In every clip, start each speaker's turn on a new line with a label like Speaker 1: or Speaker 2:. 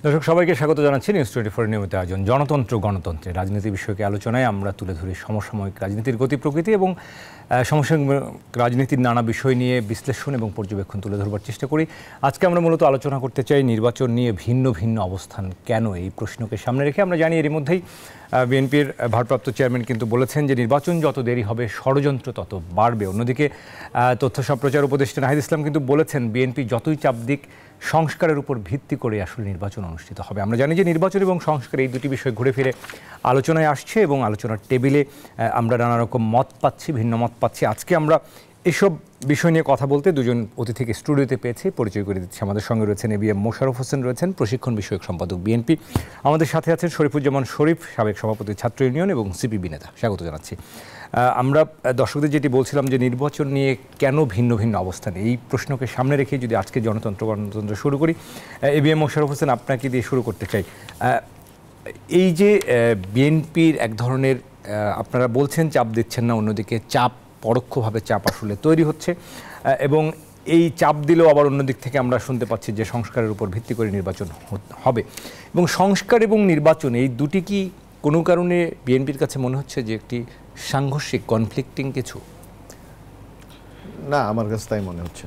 Speaker 1: দর্শক সবাইকে স্বাগত জানাচ্ছি নিউজ 24 নিয়মিত আয়োজন জনতন্ত্র গণতন্ত্রে রাজনীতি বিষয়কে আলোচনায় আমরা তুলে ধরি সমসাময়িক রাজনীতির গতি প্রকৃতি এবং সমসাময়িক রাজনীতির নানা বিষয় নিয়ে বিশ্লেষণ এবং পর্যবেক্ষণ তুলে ধরবার চেষ্টা করি। আজকে আমরা মূলত আলোচনা করতে চাই নির্বাচন নিয়ে ভিন্ন ভিন্ন অবস্থান কেন, এই প্রশ্নকে সামনে রেখে আমরা জানি এরই মধ্যেই বিএনপির ভারপ্রাপ্ত চেয়ারম্যান কিন্তু বলেছেন যে নির্বাচন যত দেরি হবে ষড়যন্ত্র তত বাড়বে। অন্যদিকে তথ্য সম্প্রচার উপদেষ্টা নাহিদ ইসলাম কিন্তু বলেছেন বিএনপি যতই চাপ দিক সংস্কারের উপর ভিত্তি করে আসলে নির্বাচন অনুষ্ঠিত হবে। আমরা জানি যে নির্বাচন এবং সংস্কার এই দুটি বিষয় ঘুরে ফিরে আলোচনায় আসছে এবং আলোচনার টেবিলে আমরা নানা রকম মত পাচ্ছি, ভিন্ন মত পাচ্ছি। আজকে আমরা এসব বিষয় নিয়ে কথা বলতে দুজন অতিথিকে স্টুডিওতে পেয়েছি, পরিচয় করে দিচ্ছি। আমাদের সঙ্গে রয়েছেন এবিএম মোশাররফ হোসেন, রয়েছেন প্রশিক্ষণ বিষয়ক সম্পাদক বিএনপি। আমাদের সাথে আছেন শরীফুজ্জামান শরীফ, সাবেক সভাপতি ছাত্র ইউনিয়ন এবং সিপিবি নেতা। স্বাগত জানাচ্ছি। আমরা দর্শকদের যেটি বলছিলাম যে নির্বাচন নিয়ে কেন ভিন্ন ভিন্ন অবস্থান, এই প্রশ্নকে সামনে রেখে যদি আজকে জনতন্ত্র গণতন্ত্র শুরু করি, এবিএম মোশাররফ হোসেন আপনাকে দিয়ে শুরু করতে চাই। এই যে বিএনপির এক ধরনের আপনারা বলছেন চাপ দিচ্ছেন না, অন্যদিকে চাপ পরোক্ষভাবে চাপ আসলে তৈরি হচ্ছে এবং এই চাপ দিলেও আবার অন্যদিক থেকে আমরা শুনতে পাচ্ছি যে সংস্কারের উপর ভিত্তি করে নির্বাচন হবে এবং সংস্কার এবং নির্বাচন এই দুটি কি কোনো কারণে বিএনপির কাছে মনে হচ্ছে যে একটি সাংঘর্ষিক কনফ্লিক্টিং কিছু?
Speaker 2: না, আমার কাছে তাই মনে হচ্ছে।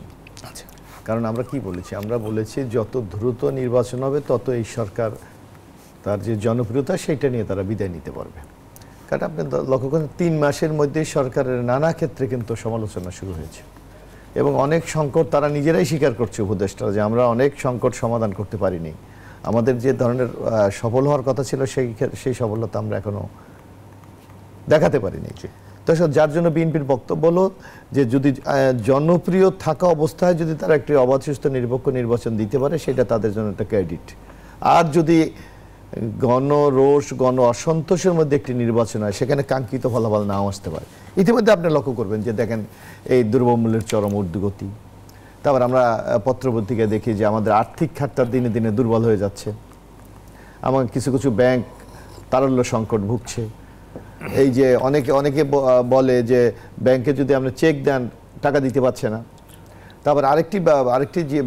Speaker 2: আচ্ছা, কারণ আমরা কি বলেছি? আমরা বলেছি যত দ্রুত নির্বাচন হবে তত এই সরকার তার যে জনপ্রিয়তা সেইটা নিয়ে তারা বিদায় নিতে পারবে। কারণ আপনি লক্ষ্য করেন 3 মাসের মধ্যে সরকারের নানা ক্ষেত্রে কিন্তু সমালোচনা শুরু হয়েছে এবং অনেক সংকট তারা নিজেরাই স্বীকার করছে উপদেষ্টারা যে আমরা অনেক সংকট সমাধান করতে পারিনি। আমাদের যে ধরনের সফল হওয়ার কথা ছিল সেই সফলতা আমরা এখনো দেখাতে পারিনি। তো যার জন্য বিএনপির বক্তব্য হলো যে যদি জনপ্রিয় থাকা অবস্থায় যদি তারা একটি অবাধ সুষ্ঠু নিরপেক্ষ নির্বাচন দিতে পারে সেটা তাদের জন্য একটা ক্রেডিট। আর যদি গণরোষ গণ অসন্তোষের মধ্যে একটি নির্বাচন হয় সেখানে কাঙ্ক্ষিত ফলাফল নাও আসতে পারে। ইতিমধ্যে আপনি লক্ষ্য করবেন যে দেখেন এই দ্রব্যমূল্যের চরম ঊর্ধ্বগতি, তারপর আমরা পত্রপত্রিকায় দেখি যে আমাদের আর্থিক খাতটা দিনে দিনে দুর্বল হয়ে যাচ্ছে, আমার কিছু কিছু ব্যাংক তারল্য সংকট ভুগছে। এই যে অনেকে বলে যে ব্যাংকে যদি আমরা চেক দেন টাকা দিতে পারছে না। তারপর আরেকটি যে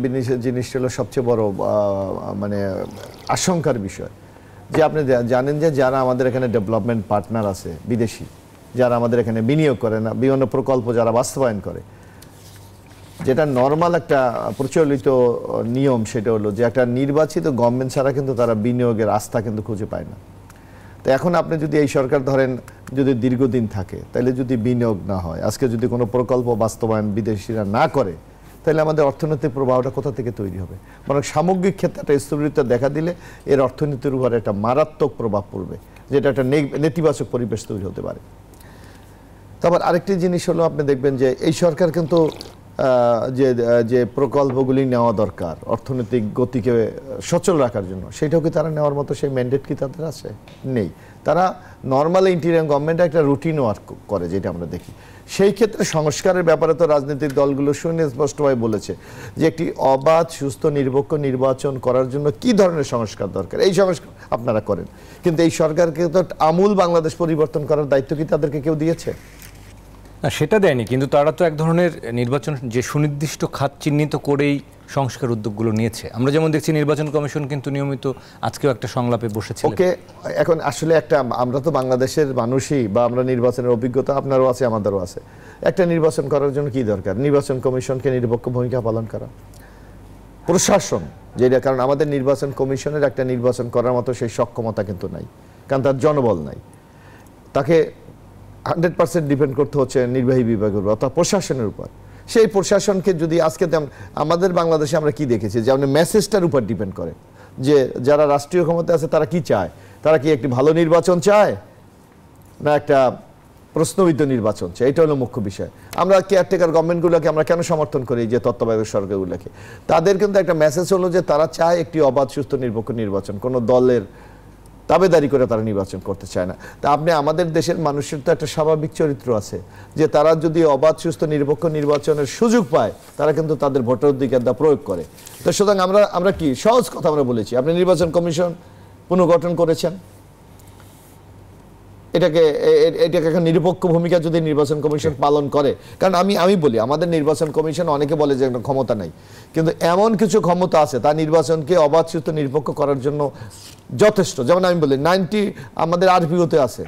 Speaker 2: জিনিসটা হলো সবচেয়ে বড় মানে আশঙ্কার বিষয় যে আপনি জানেন যে যারা আমাদের এখানে ডেভেলপমেন্ট পার্টনার আছে বিদেশি, যারা আমাদের এখানে বিনিয়োগ করে না, বিভিন্ন প্রকল্প যারা বাস্তবায়ন করে, যেটা নর্মাল একটা প্রচলিত নিয়ম সেটা হলো যে একটা নির্বাচিত গভর্নমেন্ট ছাড়া কিন্তু তারা বিনিয়োগের আস্থা কিন্তু খুঁজে পায় না। তো এখন আপনি যদি এই সরকার ধরেন যদি দীর্ঘদিন থাকে, তাহলে যদি বিনিয়োগ না হয়, আজকে যদি কোনো প্রকল্প বাস্তবায়ন বিদেশিরা না করে, তাহলে আমাদের অর্থনৈতিক প্রভাবটা কোথা থেকে তৈরি হবে? বরং সামগ্রিক ক্ষেত্রে একটা স্থবিরতা দেখা দিলে এর অর্থনীতির উপরে একটা মারাত্মক প্রভাব পড়বে, যেটা একটা নেতিবাচক পরিবেশ তৈরি হতে পারে। তারপর আরেকটি জিনিস হলো আপনি দেখবেন যে এই সরকার কিন্তু যে প্রকল্পগুলি নেওয়া দরকার অর্থনৈতিক গতিকে সচল রাখার জন্য, সেটাও কি তারা নেওয়ার মতো সেই ম্যান্ডেট কি তাদের আছে? নেই। তারা নর্মাল ইন্টেরিয়াম গভর্নমেন্ট একটা রুটিন ওয়ার্ক করে, যেটা আমরা দেখি। সেই ক্ষেত্রে সংস্কারের ব্যাপারে তো রাজনৈতিক দলগুলো সুস্পষ্টভাবে বলেছে যে একটি অবাধ সুস্থ নিরপেক্ষ নির্বাচন করার জন্য কি ধরনের সংস্কার দরকার, এই সংস্কার আপনারা করেন। কিন্তু এই সরকারকে তো আমূল বাংলাদেশ পরিবর্তন করার দায়িত্ব কি তাদেরকে কেউ দিয়েছে?
Speaker 1: না, সেটা দেয়নি, কিন্তু তারা তো এক ধরনের নির্বাচন যে সুনির্দিষ্ট খাত চিহ্নিত করেই সংস্কার উদ্যোগগুলো নিয়েছে। আমরা যেমন দেখছি নির্বাচন কমিশন কিন্তু নিয়মিত আজকেও একটা সংলাপে বসেছে।
Speaker 2: ওকে, এখন আসলে একটা আমরা তো বাংলাদেশের মানুষই বা আমরা নির্বাচনের অভিজ্ঞতা আপনারও আছে আমাদেরও আছে। একটা নির্বাচন করার জন্য কি দরকার? নির্বাচন কমিশনকে নিরপেক্ষ ভূমিকা পালন করা, প্রশাসন যেটা, কারণ আমাদের নির্বাচন কমিশনের একটা নির্বাচন করার মতো সেই সক্ষমতা কিন্তু নাই, কারণ তার জনবল নাই। তাকে 100% ডিপেন্ড করতে হচ্ছে নির্বাহী বিভাগের উপর অর্থাৎ প্রশাসনের উপর। সেই প্রশাসনকে যদি আজকে আমাদের বাংলাদেশে আমরা কি দেখেছি যে আপনি মেসেজটার উপর ডিপেন্ড করে যে যারা রাষ্ট্রীয় ক্ষমতা আছে তারা কি চায়, তারা কি একটি ভালো নির্বাচন চায় না একটা প্রশ্নবিদ্ধ নির্বাচন চায়? এটা হলো মুখ্য বিষয়। আমরা কেয়ারটেকার গভর্নমেন্টগুলোকে আমরা কেন সমর্থন করি, যে তত্ত্বাবধায়ক সরকারগুলোকে? তাদের কিন্তু একটা মেসেজ হলো যে তারা চায় একটি অবাধ সুস্থ নিরপেক্ষ নির্বাচন, কোনো দলের দাবেদারি করে তারা নির্বাচন করতে চায় না। তা আপনি আমাদের দেশের মানুষের তো একটা স্বাভাবিক চরিত্র আছে যে তারা যদি অবাধ সুস্থ নিরপেক্ষ নির্বাচনের সুযোগ পায় তারা কিন্তু তাদের ভোটাধিকারটা প্রয়োগ করে। তো সুতরাং আমরা কি সহজ কথা আমরা বলেছি, আপনি নির্বাচন কমিশন পুনর্গঠন করেছেন, এটাকে একটা নিরপেক্ষ ভূমিকা যদি নির্বাচন কমিশন পালন করে, কারণ আমি বলি আমাদের নির্বাচন কমিশন অনেকে বলে যে ক্ষমতা নাই, কিন্তু এমন কিছু ক্ষমতা আছে তা নির্বাচনকে অবাধ সুষ্ঠু নিরপেক্ষ করার জন্য যথেষ্ট। যেমন আমি বলি 90 আমাদের আরপিওতে আছে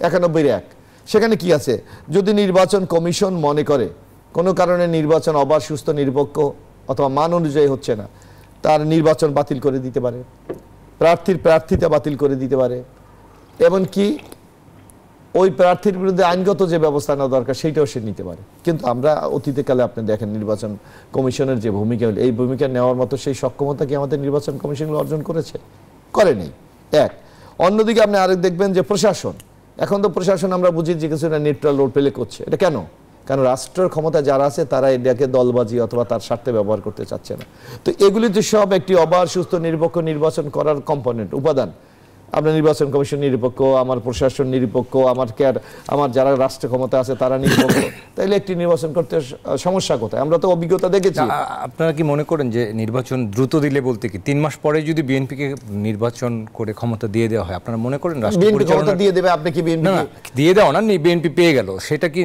Speaker 2: 91 সেখানে কি আছে, যদি নির্বাচন কমিশন মনে করে কোনো কারণে নির্বাচন অবাধ সুস্থ নিরপেক্ষ অথবা মান অনুযায়ী হচ্ছে না, তার নির্বাচন বাতিল করে দিতে পারে, প্রার্থিতা বাতিল করে দিতে পারে, এমনকি ওই প্রার্থীর বিরুদ্ধে আইনগত যে ব্যবস্থা নেওয়া দরকার সেইটাও সে নিতে পারে। কিন্তু আমরা অতীতকালে আপনি দেখেন নির্বাচন কমিশনের যে ভূমিকা, এই ভূমিকা নেওয়ার মতো সেই সক্ষমতা কি আমাদের নির্বাচন কমিশন অর্জন করেছে? করেনি। এক। অন্যদিকে আপনি আরেক দেখবেন যে প্রশাসন, এখন তো প্রশাসন আমরা বুঝি যে কিছু নিউট্রাল রোল প্লে করছে। এটা কেন? কারণ রাষ্ট্রের ক্ষমতা যারা আছে তারা এটাকে দলবাজি অথবা তার স্বার্থে ব্যবহার করতে চাচ্ছে না। তো এগুলি তো সব একটি অবাধ সুস্থ নিরপেক্ষ নির্বাচন করার কম্পোনেন্ট, উপাদান। আপনার নির্বাচন কমিশন নিরপেক্ষ, আমার প্রশাসন নিরপেক্ষ, আমার যারা রাষ্ট্র ক্ষমতা আছে তারা নিরপেক্ষ, তাইলে একটি নির্বাচন করতে সমস্যা কোথায়? আমরা তো অভিজ্ঞতা দেখেছি।
Speaker 1: আপনারা কি মনে করেন যে নির্বাচন দ্রুত দিলে বলতে কি 3 মাস পরে যদি বিএনপিকে নির্বাচন করে ক্ষমতা দিয়ে দেওয়া হয়, আপনারা মনে করেন রাষ্ট্র পরিচালনা
Speaker 2: দিয়ে দেবে? আপনি কি বিএনপি
Speaker 1: দিয়ে দেওয়া না, বিএনপি পেয়ে গেল, সেটা কি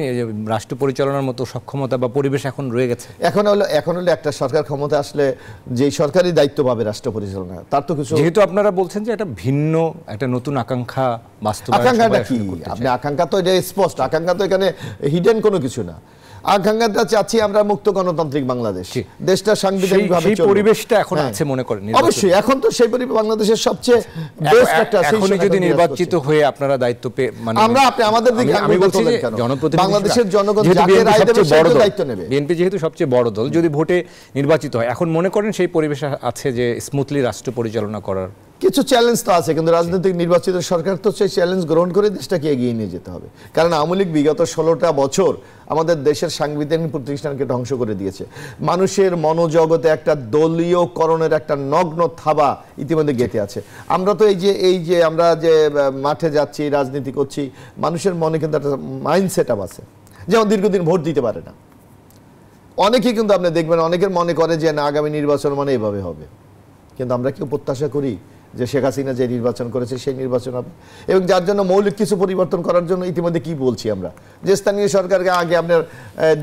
Speaker 1: রাষ্ট্র পরিচালনার মতো সক্ষমতা বা পরিবেশ এখন রয়ে গেছে?
Speaker 2: এখন হলো একটা সরকার ক্ষমতা আসলে যেই সরকারি দায়িত্ব পাবে রাষ্ট্র পরিচালনা, তার তো কিছু,
Speaker 1: যেহেতু আপনারা বলছেন যে এটা ভিন্ন একটা নতুন আকাঙ্ক্ষা বাস্তবায়ন।
Speaker 2: আকাঙ্ক্ষাটা কি? আপনি আকাঙ্ক্ষা তো এটা স্পষ্ট, আকাঙ্ক্ষা তো এখানে হিডেন কোনো কিছু না। আকাঙ্ক্ষাটা চাচ্ছি আমরা মুক্ত গণতান্ত্রিক বাংলাদেশ, দেশটা সাংবিধানিকভাবে চলবে,
Speaker 1: পরিবেশটা এখন আছে মনে করেন?
Speaker 2: অবশ্যই এখন তো সেই পরিবেশ বাংলাদেশের সবচেয়ে বেস্ট একটা।
Speaker 1: এখন যদি নির্বাচিত হয়ে আপনারা দায়িত্ব পেয়ে, মানে
Speaker 2: আমরা আপনি আমাদের দিকে
Speaker 1: আমি বলছি যে
Speaker 2: জনপ্রতিনিধি, বাংলাদেশের জনগণ যাকে রায় দেবে সে দায়িত্ব নেবে।
Speaker 1: বিএনপি যেহেতু সবচেয়ে বড় দল, যদি ভোটে নির্বাচিত হয়, এখন মনে করেন সেই পরিবেশ আছে যে স্মুথলি রাষ্ট্র পরিচালনা করার?
Speaker 2: কিছু চ্যালেঞ্জ তো আছে, কিন্তু রাজনৈতিক নির্বাচিত সরকার তো সেই চ্যালেঞ্জ গ্রহণ করে দেশটাকে এগিয়ে নিয়ে যেতে হবে। কারণ আওয়ামী লীগ বিগত 16টা বছর আমাদের দেশের সাংবিধানিক প্রতিষ্ঠানকে ধ্বংস করে দিয়েছে। মানুষের মনোজগতে একটা দলীয়করণের একটা নগ্ন থাবা ইতিমধ্যে গেঁথে আছে। আমরা তো এই যে আমরা যে মাঠে যাচ্ছি, রাজনীতি করছি, মানুষের মনে কিন্তু একটা মাইন্ড সেট আপ আছে, যেমন দীর্ঘদিন ভোট দিতে পারে না অনেকেই, কিন্তু আপনি দেখবেন অনেকের মনে করে যে না আগামী নির্বাচন মানে এভাবে হবে। কিন্তু আমরা কেউ প্রত্যাশা করি যে শেখ হাসিনা যে নির্বাচন করেছে সেই নির্বাচন হবে? এবং যার জন্য মৌলিক কিছু পরিবর্তন করার জন্য ইতিমধ্যে কি বলছি আমরা, যে স্থানীয় সরকারকে আগে আপনার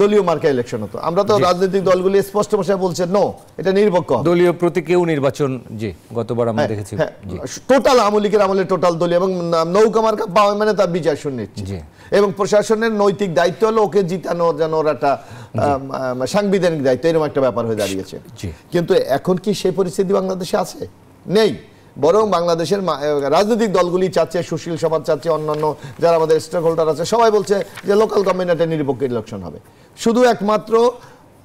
Speaker 2: দলীয় মার্কা ইলেকশন হতো, আমরা তো রাজনৈতিক দলগুলি স্পষ্ট ভাষায় বলছে নো, এটা নিরপেক্ষ,
Speaker 1: দলীয় প্রতীকেও নির্বাচন। জি, গতবার আমরা দেখেছি
Speaker 2: টোটাল আওয়ামী লীগের আমলে টোটাল দলীয়, এবং নৌকা মার্কা পাওয়া মানে তার বিজয় সুনিশ্চিত। এবং প্রশাসনের নৈতিক দায়িত্ব হলো ওকে জিতানো, যেন ওর একটা সাংবিধানিক দায়িত্ব, এরকম একটা ব্যাপার হয়ে দাঁড়িয়েছে। কিন্তু এখন কি সেই পরিস্থিতি বাংলাদেশে আছে? নেই। বরং বাংলাদেশের রাজনৈতিক দলগুলি চাচ্ছে, সুশীল সমাজ চাচ্ছে, অন্যান্য যারা আমাদের স্টেক হোল্ডার আছে সবাই বলছে যে লোকাল গভর্নমেন্ট একটা নিরপেক্ষ ইলেকশন হবে। শুধু একমাত্র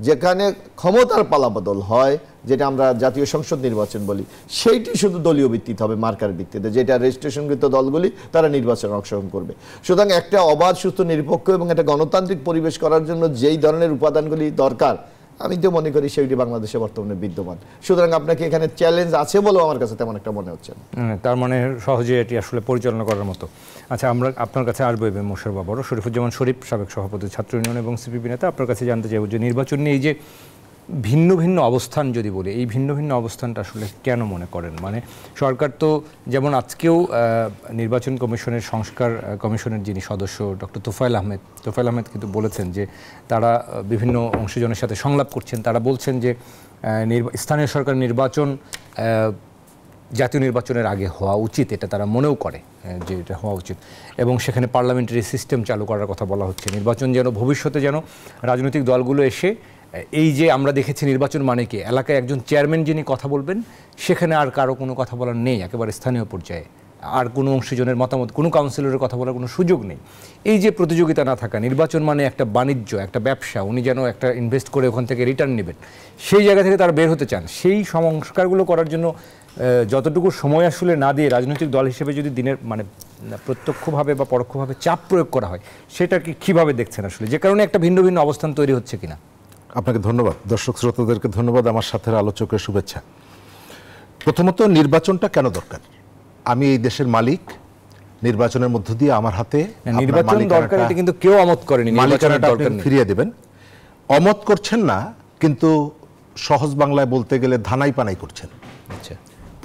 Speaker 2: যেখানে ক্ষমতার পালাবদল হয়, যেটা আমরা জাতীয় সংসদ নির্বাচন বলি, সেইটি শুধু দলীয় ভিত্তিতে হবে, মার্কার ভিত্তিতে, যেটা রেজিস্ট্রেশনকৃত দলগুলি তারা নির্বাচনে অংশগ্রহণ করবে। সুতরাং একটা অবাধ সুস্থ নিরপেক্ষ এবং একটা গণতান্ত্রিক পরিবেশ করার জন্য যেই ধরনের উপাদানগুলি দরকার, আমি তো মনে করি সেইটি বাংলাদেশে বর্তমানে বিদ্যমান। সুতরাং আপনাকে এখানে চ্যালেঞ্জ আছে বলেও আমার কাছে তেমন একটা মনে হচ্ছে না।
Speaker 1: তার মানে সহজে এটি আসলে পরিচালনা করার মতো। আচ্ছা, আমরা আপনার কাছে আসবো এবং মোশাররফ বাবর, শরীফুজ্জামান শরীফ সাবেক সভাপতি ছাত্র ইউনিয়ন এবং সিপিবি নেতা, আপনার কাছে জানতে চাইব যে নির্বাচন নিয়ে এই যে ভিন্ন ভিন্ন অবস্থান যদি বলি, এই ভিন্ন ভিন্ন অবস্থানটা আসলে কেন মনে করেন? মানে সরকার তো যেমন আজকেও নির্বাচন কমিশনের সংস্কার কমিশনের যিনি সদস্য ডক্টর তোফায়েল আহমেদ কিন্তু বলেছেন যে তারা বিভিন্ন অংশজনের সাথে সংলাপ করছেন। তারা বলছেন যে স্থানীয় সরকার নির্বাচন জাতীয় নির্বাচনের আগে হওয়া উচিত, এটা তারা মনেও করে যে এটা হওয়া উচিত, এবং সেখানে পার্লামেন্টারি সিস্টেম চালু করার কথা বলা হচ্ছে। নির্বাচন যেন ভবিষ্যতে যেন রাজনৈতিক দলগুলো এসে, এই যে আমরা দেখেছি নির্বাচন মানে কি, এলাকায় একজন চেয়ারম্যান যিনি কথা বলবেন, সেখানে আর কারো কোনো কথা বলার নেই, একেবারে স্থানীয় পর্যায়ে আর কোনো অংশজনের মতামত, কোনো কাউন্সিলরের কথা বলার কোনো সুযোগ নেই। এই যে প্রতিযোগিতা না থাকা, নির্বাচন মানে একটা বাণিজ্য, একটা ব্যবসা, উনি যেন একটা ইনভেস্ট করে ওখান থেকে রিটার্ন নেবেন, সেই জায়গা থেকে তারা বের হতে চান। সেই সংস্কারগুলো করার জন্য যতটুকু সময় আসলে না দিয়ে রাজনৈতিক দল হিসেবে যদি দিনের মানে প্রত্যক্ষভাবে বা পরোক্ষভাবে চাপ প্রয়োগ করা হয়, সেটাকে কীভাবে দেখছেন আসলে, যে কারণে একটা ভিন্ন ভিন্ন অবস্থান তৈরি হচ্ছে কিনা?
Speaker 3: আপনাকে ধন্যবাদ, দর্শক শ্রোতাদেরকে ধন্যবাদ, আমার সাথে আলোচকের শুভেচ্ছা। প্রথমত, নির্বাচনটা কেন দরকার? আমি এই দেশের মালিক, নির্বাচনের মধ্য দিয়ে আমার হাতে
Speaker 1: নির্বাচন দরকার, এটা কিন্তু কেউ অমত করেনি,
Speaker 3: মালিকানাটা আপনি ফিরিয়ে দেবেন। অমত করছেন না, কিন্তু সহজ বাংলায় বলতে গেলে ধানাই পানাই করছেন।
Speaker 1: আচ্ছা,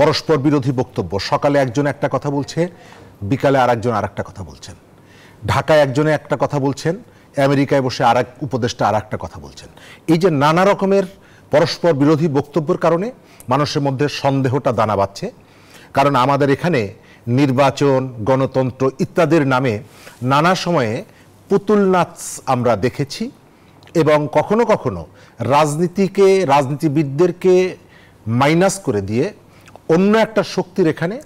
Speaker 3: পরস্পর বিরোধী বক্তব্য, সকালে একজন একটা কথা বলছে, বিকালে আরেকজন আরেকটা কথা বলছেন। ঢাকায় একজনে একটা কথা বলছেন, আমেরিকায় বসে আর এক উপদেষ্টা আর একটা কথা বলছেন। এই যে নানা রকমের পরস্পর বিরোধী বক্তব্যের কারণে মানুষের মধ্যে সন্দেহটা দানা বাঁধছে। কারণ আমাদের এখানে নির্বাচন, গণতন্ত্র ইত্যাদির নামে নানা সময়ে পুতুল নাচ আমরা দেখেছি এবং কখনো কখনো রাজনীতিবিদদেরকে মাইনাস করে দিয়ে অন্য একটা শক্তির এখানে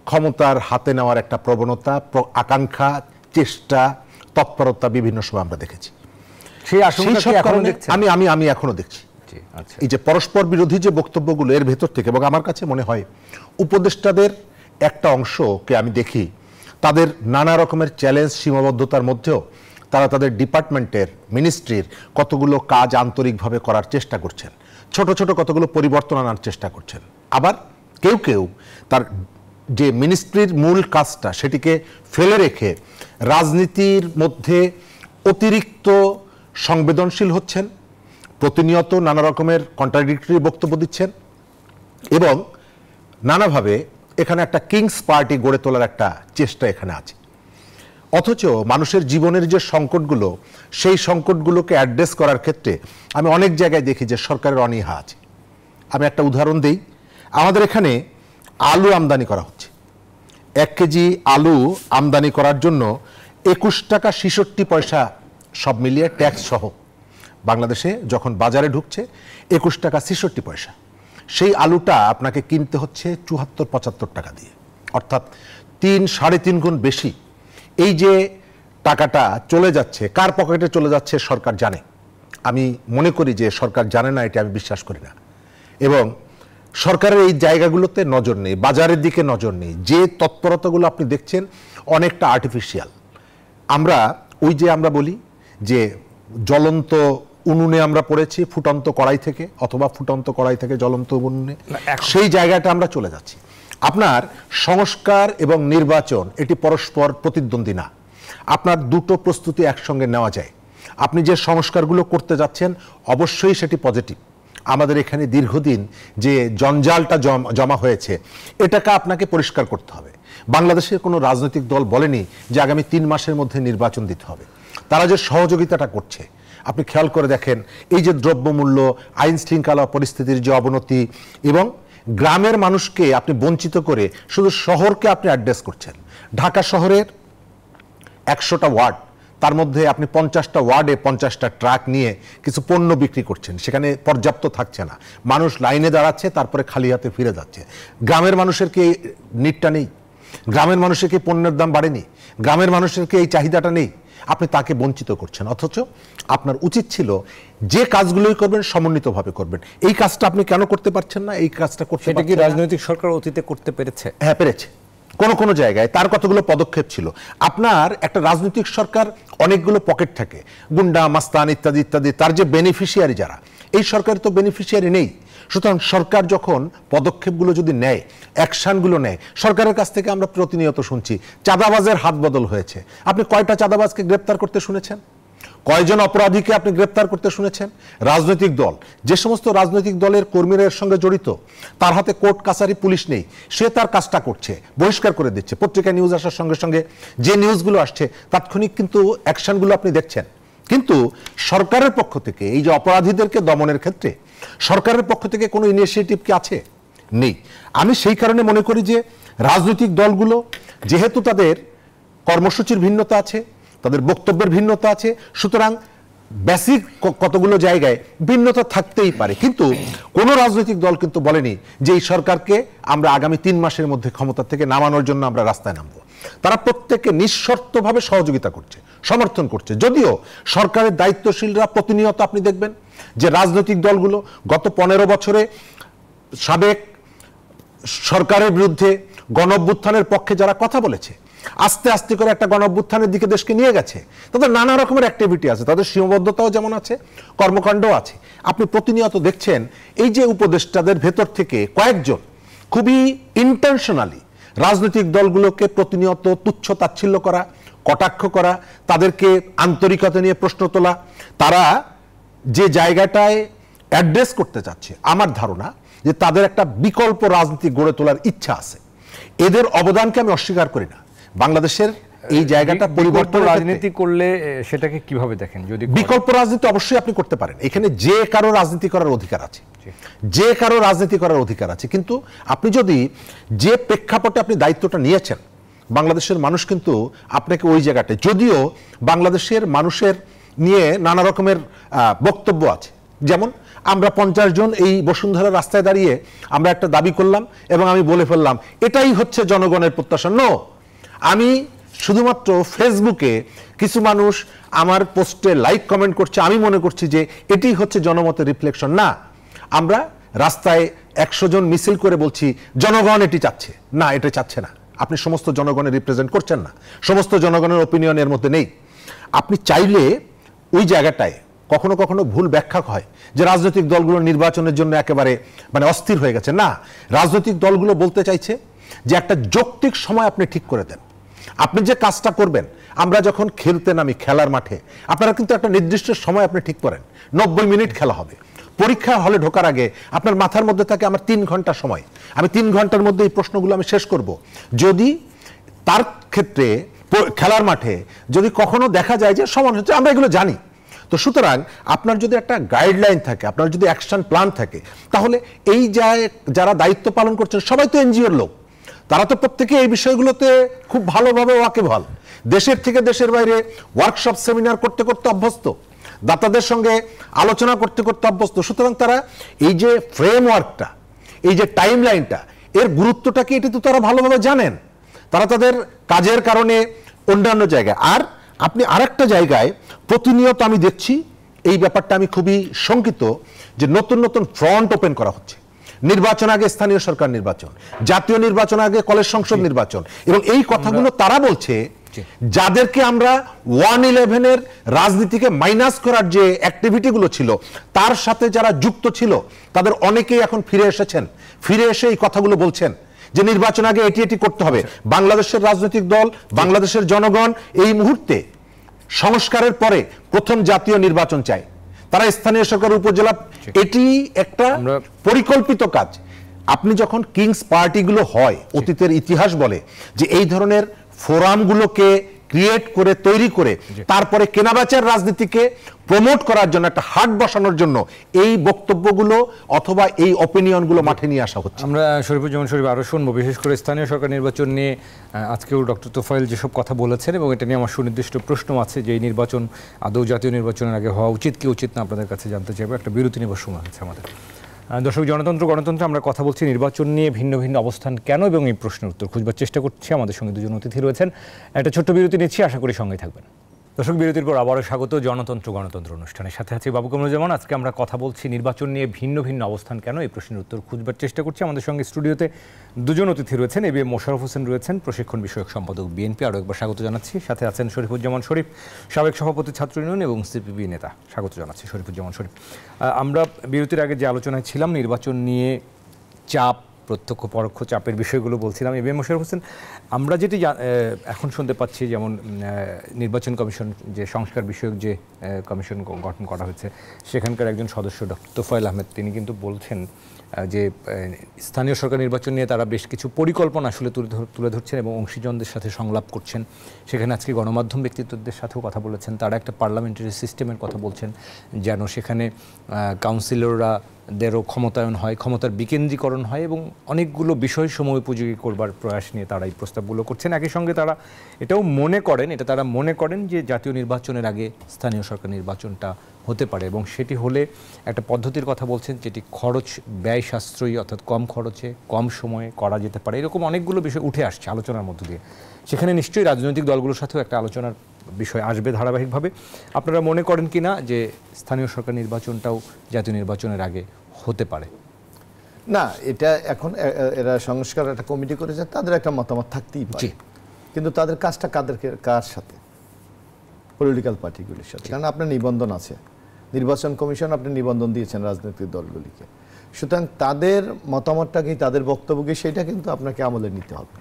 Speaker 3: ক্ষমতার হাতে নেওয়ার একটা প্রবণতা, আকাঙ্ক্ষা, চেষ্টা, তৎপরতা বিভিন্ন সময় আমরা দেখেছি।
Speaker 1: সেই আশঙ্কা কি এখনো দেখছেন?
Speaker 3: আমি এখনো দেখছি।
Speaker 1: আচ্ছা,
Speaker 3: এই যে পরস্পর বিরোধী যে বক্তব্যগুলো এর ভেতর থেকে, এবং আমার কাছে মনে হয় উপদেষ্টাদের একটা অংশকে আমি দেখি তাদের নানা রকমের চ্যালেঞ্জ, সীমাবদ্ধতার মধ্যেও তারা তাদের ডিপার্টমেন্টের, মিনিস্ট্রির কতগুলো কাজ আন্তরিকভাবে করার চেষ্টা করছেন, ছোট ছোট কতগুলো পরিবর্তন আনার চেষ্টা করছেন। আবার কেউ কেউ তার যে মিনিস্ট্রির মূল কাজটা সেটিকে ফেলে রেখে রাজনীতির মধ্যে অতিরিক্ত সংবেদনশীল হচ্ছেন, প্রতিনিয়ত নানা রকমের কন্ট্রাডিক্টরি বক্তব্য দিচ্ছেন এবং নানাভাবে এখানে একটা কিংস পার্টি গড়ে তোলার একটা চেষ্টা এখানে আছে। অথচ মানুষের জীবনের যে সংকটগুলো, সেই সংকটগুলোকে অ্যাড্রেস করার ক্ষেত্রে আমি অনেক জায়গায় দেখি যে সরকারের অনীহা আছে। আমি একটা উদাহরণ দিই। আমাদের এখানে আলু আমদানি করা হচ্ছে। 1 কেজি আলু আমদানি করার জন্য 21 টাকা 66 পয়সা সব মিলিয়ে ট্যাক্স সহ বাংলাদেশে যখন বাজারে ঢুকছে 21 টাকা 66 পয়সা। সেই আলুটা আপনাকে কিনতে হচ্ছে 74-75 টাকা দিয়ে, অর্থাৎ 3-3.5 গুণ বেশি। এই যে টাকাটা চলে যাচ্ছে, কার পকেটে চলে যাচ্ছে সরকার জানে। আমি মনে করি যে সরকার জানে না, এটা আমি বিশ্বাস করি না। এবং সরকারের এই জায়গাগুলোতে নজর নেই, বাজারের দিকে নজর নেই। যে তৎপরতাগুলো আপনি দেখছেন অনেকটা আর্টিফিশিয়াল। আমরা বলি যে জ্বলন্ত উনুনে আমরা পড়েছি ফুটন্ত কড়াই থেকে, অথবা ফুটন্ত কড়াই থেকে জ্বলন্ত উনুনে, সেই জায়গাটা আমরা চলে যাচ্ছি। আপনার সংস্কার এবং নির্বাচন এটি পরস্পর প্রতিদ্বন্দ্বী না। আপনার দুটো প্রস্তুতি একসঙ্গে নেওয়া যায়। আপনি যে সংস্কারগুলো করতে যাচ্ছেন অবশ্যই সেটি পজিটিভ। আমাদের এখানে দীর্ঘদিন যে জঞ্জালটা জমা হয়েছে এটাকে আপনাকে পরিষ্কার করতে হবে। বাংলাদেশের কোনো রাজনৈতিক দল বলেনি যে আগামী 3 মাসের মধ্যে নির্বাচন দিতে হবে। তারা যে সহযোগিতাটা করছে আপনি খেয়াল করে দেখেন, এই যে দ্রব্যমূল্য, আইন শৃঙ্খলা পরিস্থিতির যে অবনতি, এবং গ্রামের মানুষকে আপনি বঞ্চিত করে শুধু শহরকে আপনি অ্যাড্রেস করছেন। ঢাকা শহরের 100টা ওয়ার্ড, তার মধ্যে আপনি 50টা ওয়ার্ডে 50টা ট্রাক নিয়ে কিছু পণ্য বিক্রি করছেন, সেখানে পর্যাপ্ত থাকছে না, মানুষ লাইনে দাঁড়াচ্ছে, তারপরে খালি হাতে ফিরে যাচ্ছে। গ্রামের মানুষের কি নিডটা নেই? গ্রামের মানুষের কি পণ্যের দাম বাড়েনি? গ্রামের মানুষের কি এই চাহিদাটা নেই? আপনি তাকে বঞ্চিত করছেন। অথচ আপনার উচিত ছিল যে কাজগুলোই করবেন সমন্বিতভাবে করবেন। এই কাজটা আপনি কেন করতে পারছেন না? এই কাজটা করতে
Speaker 1: সেটা কি রাজনৈতিক সরকার অতীতে করতে পেরেছে?
Speaker 3: হ্যাঁ, পেরেছে। কোন কোন জায়গায় তার কতগুলো পদক্ষেপ ছিল। আপনার একটা রাজনৈতিক সরকার অনেকগুলো পকেট থাকে, গুন্ডা, মাস্তান ইত্যাদি ইত্যাদি, তার যে বেনিফিশিয়ারি যারা, এই সরকারের তো বেনিফিশিয়ারি নেই। সুতরাং সরকার যখন পদক্ষেপগুলো যদি নেয়, অ্যাকশনগুলো নেয়, সরকারের কাছ থেকে আমরা প্রতিনিয়ত শুনছি চাঁদাবাজের হাত বদল হয়েছে। আপনি কয়টা চাঁদাবাজকে গ্রেপ্তার করতে শুনেছেন? কয়জন অপরাধীকে আপনি গ্রেপ্তার করতে শুনেছেন? রাজনৈতিক দল, যে সমস্ত রাজনৈতিক দলের কর্মীরা এর সঙ্গে জড়িত, তার হাতে কোর্ট কাছারি পুলিশ নেই, সে তার কাজটা করছে, বহিষ্কার করে দিচ্ছে। পত্রিকায় নিউজ আসার সঙ্গে সঙ্গে যে নিউজগুলো আসছে তাৎক্ষণিক কিন্তু অ্যাকশনগুলো আপনি দেখছেন। কিন্তু সরকারের পক্ষ থেকে এই যে অপরাধীদেরকে দমনের ক্ষেত্রে সরকারের পক্ষ থেকে কোনো ইনিশিয়েটিভ কি আছে? নেই। আমি সেই কারণে মনে করি যে রাজনৈতিক দলগুলো যেহেতু তাদের কর্মসূচির ভিন্নতা আছে, তাদের বক্তব্যের ভিন্নতা আছে, সুতরাং বেসিক কতগুলো জায়গায় ভিন্নতা থাকতেই পারে। কিন্তু কোনো রাজনৈতিক দল কিন্তু বলেনি যে এই সরকারকে আমরা আগামী 3 মাসের মধ্যে ক্ষমতা থেকে নামানোর জন্য আমরা রাস্তায় নামবো। তারা প্রত্যেককে নিঃশর্তভাবে সহযোগিতা করছে, সমর্থন করছে। যদিও সরকারের দায়িত্বশীলরা প্রতিনিয়ত আপনি দেখবেন যে রাজনৈতিক দলগুলো গত 15 বছরে সাবেক সরকারের বিরুদ্ধে গণঅভ্যুত্থানের পক্ষে যারা কথা বলেছে, আস্তে আস্তে করে একটা গণঅভ্যুত্থানের দিকে দেশকে নিয়ে গেছে। তাদের নানা রকমের অ্যাক্টিভিটি আছে, তাদের সীমাবদ্ধতাও যেমন আছে, কর্মকাণ্ডও আছে। আপনি প্রতিনিয়ত দেখছেন এই যে উপদেষ্টাদের ভেতর থেকে কয়েকজন খুবই ইন্টেনশনালি রাজনৈতিক দলগুলোকে প্রতিনিয়ত তুচ্ছ তাচ্ছিল্য করা, কটাক্ষ করা, তাদেরকে আন্তরিকতা নিয়ে প্রশ্ন তোলা। তারা যে জায়গাটায় অ্যাড্রেস করতে চাচ্ছে, আমার ধারণা যে তাদের একটা বিকল্প রাজনীতি গড়ে তোলার ইচ্ছা আছে। এদের অবদানকে আমি অস্বীকার করি না। বাংলাদেশের এই জায়গাটা পরিবর্তন
Speaker 1: রাজনীতি করলে সেটাকে কিভাবে দেখেন? যদি
Speaker 3: বিকল্প রাজনীতি অবশ্যই আপনি করতে পারেন, এখানে যে কারো রাজনীতি করার অধিকার আছে, যে কারো রাজনীতি করার অধিকার আছে, কিন্তু আপনি যদি যে প্রেক্ষাপটে আপনি দায়িত্বটা নিয়েছেন, বাংলাদেশের মানুষ কিন্তু আপনাকে ওই জায়গাটায়, যদিও বাংলাদেশের মানুষের নিয়ে নানা রকমের বক্তব্য আছে, যেমন আমরা 50 জন এই বসুন্ধরা রাস্তায় দাঁড়িয়ে আমরা একটা দাবি করলাম এবং আমি বলে ফেললাম এটাই হচ্ছে জনগণের প্রত্যাশা। নো, আমি শুধুমাত্র ফেসবুকে কিছু মানুষ আমার পোস্টে লাইক কমেন্ট করছে, আমি মনে করছি যে এটি হচ্ছে জনমতের রিফ্লেকশন না। আমরা রাস্তায় 100 জন মিছিল করে বলছি জনগণ এটি চাচ্ছে না, এটা চাচ্ছে না। আপনি সমস্ত জনগণের রিপ্রেজেন্ট করছেন না, সমস্ত জনগণের ওপিনিয়নের মধ্যে নেই। আপনি চাইলে ওই জায়গাটায় কখনো কখনো ভুল ব্যাখ্যা হয় যে রাজনৈতিক দলগুলো নির্বাচনের জন্য একেবারে মানে অস্থির হয়ে গেছে। না, রাজনৈতিক দলগুলো বলতে চাইছে যে একটা যৌক্তিক সময় আপনি ঠিক করে দেন। আপনি যে কাজটা করবেন, আমরা যখন খেলতে নামি খেলার মাঠে, আপনারা কিন্তু একটা নির্দিষ্ট সময় আপনি ঠিক করেন, 90 মিনিট খেলা হবে। পরীক্ষা হলে ঢোকার আগে আপনার মাথার মধ্যে থাকে আমার 3 ঘন্টা সময়, আমি 3 ঘন্টার মধ্যে এই প্রশ্নগুলো আমি শেষ করব। যদি তার ক্ষেত্রে খেলার মাঠে যদি কখনো দেখা যায় যে সমান হচ্ছে, আমরা এগুলো জানি। তো সুতরাং আপনার যদি একটা গাইডলাইন থাকে, আপনার যদি অ্যাকশন প্ল্যান থাকে, তাহলে এই যারা দায়িত্ব পালন করছেন সবাই তো এনজিওর লোক, তারা তো প্রত্যেকে এই বিষয়গুলোতে খুব ভালোভাবে ওয়াকিবহাল। দেশের থেকে দেশের বাইরে ওয়ার্কশপ সেমিনার করতে করতে অভ্যস্ত, দাতাদের সঙ্গে আলোচনা করতে করতে অভ্যস্ত। সুতরাং তারা এই যে ফ্রেমওয়ার্কটা, এই যে টাইম লাইনটা, এর গুরুত্বটা কি, এটি তো তারা ভালোভাবে জানেন। তারা তাদের কাজের কারণে অন্যান্য জায়গায়, আর আপনি আরেকটা জায়গায় প্রতিনিয়ত আমি দেখছি এই ব্যাপারটা, আমি খুবই শঙ্কিত যে নতুন নতুন ফ্রন্ট ওপেন করা হচ্ছে। নির্বাচন আগে স্থানীয় সরকার নির্বাচন, জাতীয় নির্বাচন আগে কলেজ সংসদ নির্বাচন, এবং এই কথাগুলো তারা বলছে যাদেরকে আমরা 111-এর রাজনীতিকে মাইনাস করার যে অ্যাক্টিভিটিগুলো ছিল তার সাথে যারা যুক্ত ছিল তাদের অনেকেই এখন ফিরে এসেছেন, ফিরে এসে এই কথাগুলো বলছেন যে নির্বাচন আগে এটি এটি করতে হবে। বাংলাদেশের রাজনৈতিক দল, বাংলাদেশের জনগণ এই মুহূর্তে সংস্কারের পরে প্রথম জাতীয় নির্বাচন চায়। তারা স্থানীয় সরকার, উপজেলা, এটি একটা পরিকল্পিত কাজ। আপনি যখন কিংস পার্টিগুলো হয়, অতীতের ইতিহাস বলে যে এই ধরনের ফোরামগুলোকে ক্রিয়েট করে তৈরি করে তারপরে কেনাবেচার রাজনীতিকে প্রমোট করার জন্য, একটা হাট বসানোর জন্য এই বক্তব্যগুলো অথবা এই অপিনিয়নগুলো মাঠে নিয়ে আসা হচ্ছে।
Speaker 1: আমরা শরীফুজ্জামান শরীফ আরও শুনবো, বিশেষ করে স্থানীয় সরকার নির্বাচন নিয়ে আজকেও ডক্টর তোফায়েল যেসব কথা বলেছেন, এবং এটা নিয়ে আমার সুনির্দিষ্ট প্রশ্ন আছে যে এই নির্বাচন আদৌ জাতীয় নির্বাচনের আগে হওয়া উচিত কি উচিত না, আপনাদের কাছে জানতে চাইবো। একটা বিরতি নেবার সময় আছে আমাদের। দর্শক, গণতন্ত্র আমরা কথা বলছি নির্বাচন নিয়ে ভিন্ন ভিন্ন অবস্থান কেন, এবং এই প্রশ্নের উত্তর খুঁজবার চেষ্টা করছি। আমাদের সঙ্গে দুজন অতিথি রয়েছেন। একটা ছোট্ট বিরতি নিচ্ছি, আশা করি সঙ্গে থাকবেন। দর্শক, বিরতির পর আবারও স্বাগত গণতন্ত্র অনুষ্ঠানের সাথে আছি বাবু কামরুজ্জামান। আজকে আমরা কথা বলছি নির্বাচন নিয়ে ভিন্ন ভিন্ন অবস্থান কেন, এই প্রশ্নের উত্তর খুঁজবার চেষ্টা করছি। আমাদের সঙ্গে স্টুডিওতে দুজন অতিথি রয়েছেন। A B M Mosharraf Hossain রয়েছেন, প্রশিক্ষণ বিষয়ক সম্পাদক বিএনপি, আরও একবার স্বাগত জানাচ্ছি। সাথে আছেন শরীফুজ্জামান শরীফ, সাবেক সভাপতি ছাত্র ইউনিয়ন এবং সিপিবি নেতা, স্বাগত জানাচ্ছি শরীফুজ্জামান শরীফ। আমরা বিরতির আগে যে আলোচনায় ছিলাম নির্বাচন নিয়ে চাপ, প্রত্যক্ষ পরোক্ষ চাপের বিষয়গুলো বলছিলাম। A B M Mosharraf Hossain, আমরা যেটি এখন শুনতে পাচ্ছি, যেমন নির্বাচন কমিশন যে সংস্কার বিষয়ক যে কমিশন গঠন করা হয়েছে, সেখানকার একজন সদস্য ডক্টর তোফায়েল আহমেদ, তিনি কিন্তু বলছেন যে স্থানীয় সরকার নির্বাচন নিয়ে তারা বেশ কিছু পরিকল্পনা আসলে তুলে ধরছেন এবং অংশীজনদের সাথে সংলাপ করছেন। সেখানে আজকে গণমাধ্যম ব্যক্তিত্বদের সাথেও কথা বলেছেন। তারা একটা পার্লামেন্টারি সিস্টেমের কথা বলছেন, যেন সেখানে কাউন্সিলরদেরও ক্ষমতায়ন হয়, ক্ষমতার বিকেন্দ্রীকরণ হয়, এবং অনেকগুলো বিষয় সময় উপযোগী করবার প্রয়াস নিয়ে তারা এই প্রস্তাবগুলো করছেন। একই সঙ্গে তারা এটাও মনে করেন যে জাতীয় নির্বাচনের আগে স্থানীয় সরকার নির্বাচনটা হতে পারে, এবং সেটি হলে একটা পদ্ধতির কথা বলছেন যেটি খরচ ব্যয় সাশ্রয়ী, অর্থাৎ কম খরচে কম সময়ে করা যেতে পারে। এরকম অনেকগুলো বিষয় উঠে আসছে আলোচনার মধ্য দিয়ে। সেখানে নিশ্চয়ই রাজনৈতিক দলগুলোর সাথেও একটা আলোচনার বিষয় আসবে ধারাবাহিকভাবে। আপনারা মনে করেন কি না যে স্থানীয় সরকার নির্বাচনটাও জাতীয় নির্বাচনের আগে হতে পারে?
Speaker 2: না, এটা এখন এরা সংস্কার একটা কমিটি করেছে, তাদের একটা মতামত থাকতেই পারে, কিন্তু তাদের কাজটা কার সাথে? পলিটিক্যাল পার্টিগুলির সাথে। কারণ আপনার নিবন্ধন আছে, নির্বাচন কমিশন আপনি নিবন্ধন দিয়েছেন রাজনৈতিক দলগুলিকে। সুতরাং তাদের মতামতটা কি, তাদের বক্তব্য কি, সেটা কিন্তু আপনাকে আমলে নিতে হবে।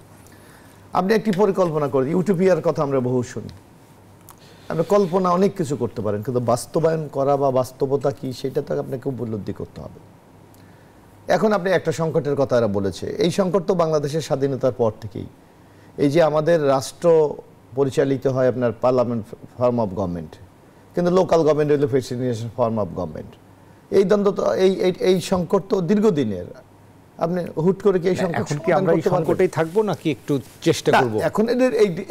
Speaker 2: আপনি একটি পরিকল্পনা করেন, ইউটোপিয়ার কথা আমরা বহু শুনি। আপনি কল্পনা অনেক কিছু করতে পারেন, কিন্তু বাস্তবায়ন করা বা বাস্তবতা কি, সেটা তো আপনাকে উপলব্ধি করতে হবে। এখন আপনি একটা সংকটের কথা এরা বলেছে, এই সংকট তো বাংলাদেশের স্বাধীনতার পর থেকেই। এই যে আমাদের রাষ্ট্র পরিচালিত হয় আপনার পার্লামেন্ট ফর্ম অফ গভর্নমেন্ট, কিন্তু লোকাল গভর্নমেন্ট হলো প্রেসিডেন্সিয়াল ফর্ম অফ গভর্নমেন্ট। এই দ্বন্দ্ব তো এই সংকট তো দীর্ঘদিনের। আপনি হুট করে কি এই সংকট
Speaker 1: এখন কি আমরা এই সংকটেই থাকবো নাকি একটু চেষ্টা করব?
Speaker 2: এখন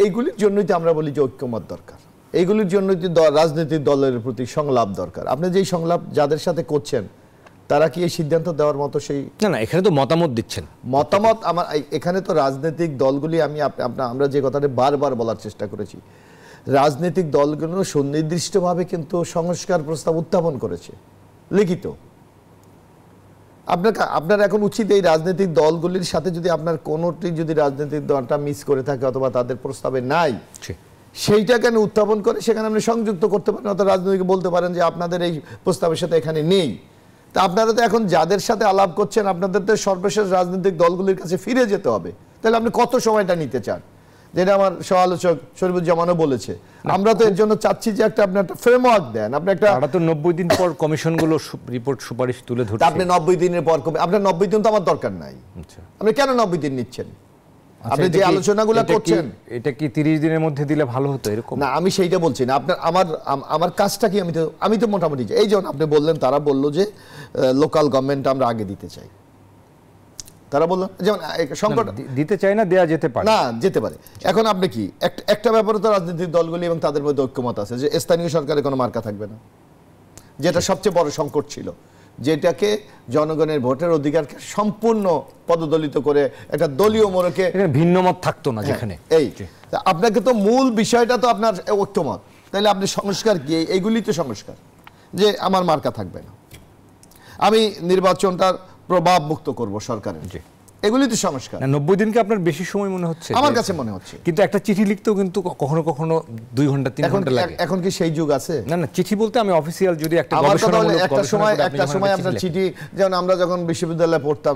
Speaker 2: এইগুলির জন্যই তো আমরা বলি যে ঐক্যমত দরকার, এইগুলির জন্যই তো রাজনৈতিক দলের প্রতি সংলাপ দরকার। আপনি যেই সংলাপ যাদের সাথে করছেন তারা কি এই সিদ্ধান্ত দেওয়ার মতো সেই
Speaker 1: না, এখানে তো মতামত দিচ্ছেন।
Speaker 2: মতামত আমার এখানে তো রাজনৈতিক দলগুলি, আমরা যে কথাটা বারবার বলার চেষ্টা করেছি, রাজনৈতিক দলগুলো সুনির্দিষ্টভাবে কিন্তু সংস্কার প্রস্তাব উত্থাপন করেছে লিখিত। আপনার এখন উচিত এই রাজনৈতিক দলগুলির সাথে যদি আপনার কোনোটি যদি রাজনৈতিক দলটা মিস করে থাকে অথবা তাদের প্রস্তাবে নাই, সেইটা কেন উত্থাপন করে সেখানে আপনি সংযুক্ত করতে পারেন, অথবা রাজনৈতিক বলতে পারেন যে আপনাদের এই প্রস্তাবের সাথে এখানে নেই। তা আপনারা তো এখন যাদের সাথে আলাপ করছেন আপনাদের তো সর্বশেষ রাজনৈতিক দলগুলির কাছে ফিরে যেতে হবে। তাহলে আপনি কত সময়টা নিতে চান? যেটা আমার সহ-আলোচক শরীফুজ্জামানও বলেছে, আমরা তো এর জন্য চাচ্ছি যে আপনি একটা ফ্রেমওয়ার্ক দেন। আপনি একটা
Speaker 1: 90 দিন পর কমিশনগুলো রিপোর্ট সুপারিশ তুলে ধরছে,
Speaker 2: আপনি 90 দিনের পর আপনার 90 দিন তো আমার দরকার নাই। আপনি কেন 90 দিন নিচ্ছেন? আপনি যে আলোচনাগুলো করছেন
Speaker 1: এটা কি 30 দিনের মধ্যে দিলে ভালো হতো এরকম?
Speaker 2: না, আমি সেইটা বলছি না। আপনার আমার কাজটা কি? আমি তো মোটামুটি এই যেমন আপনি বললেন, তারা বললো যে লোকাল গভর্নমেন্ট আমরা আগে দিতে চাই। তারা বললেন যেমন সংকট
Speaker 1: দিতে চাই না, দেয়া যেতে পারে
Speaker 2: না, যেতে পারে। এখন আপনি কি একটা ব্যাপারে তো রাজনৈতিক দলগুলি এবং তাদের মধ্যে ঐক্যমত আছে যে স্থানীয় সরকারে কোনো মার্কা থাকবে না, যেটা সবচেয়ে বড় সংকট ছিল, যেটাকে জনগণের ভোটের অধিকারকে সম্পূর্ণ পদদলিত করে একটা দলীয় মোড়কে
Speaker 1: ভিন্ন মত থাকতো না যেখানে।
Speaker 2: এই আপনাকে তো মূল বিষয়টা তো আপনার ঐক্যমত, তাহলে আপনি সংস্কার কি? এইগুলি তো সংস্কার, যে আমার মার্কা থাকবে না, আমি নির্বাচনটার প্রভাব মুক্ত করব সরকারের, এগুলি তো সংস্কার।
Speaker 1: 90 দিনকে আপনার বেশি সময় মনে হচ্ছে?
Speaker 2: আমার কাছে মনে হচ্ছে।
Speaker 1: কিন্তু একটা চিঠি লিখতেও কিন্তু কখনো কখনো 2 ঘন্টা 3 ঘন্টা লাগে।
Speaker 2: এখন কি সেই যুগ আছে?
Speaker 1: না, চিঠি বলতে আমি অফিসিয়াল যদি একটা
Speaker 2: একটা সময় আপনার চিঠি, যেমন আমরা যখন বিশ্ববিদ্যালয়ে পড়তাম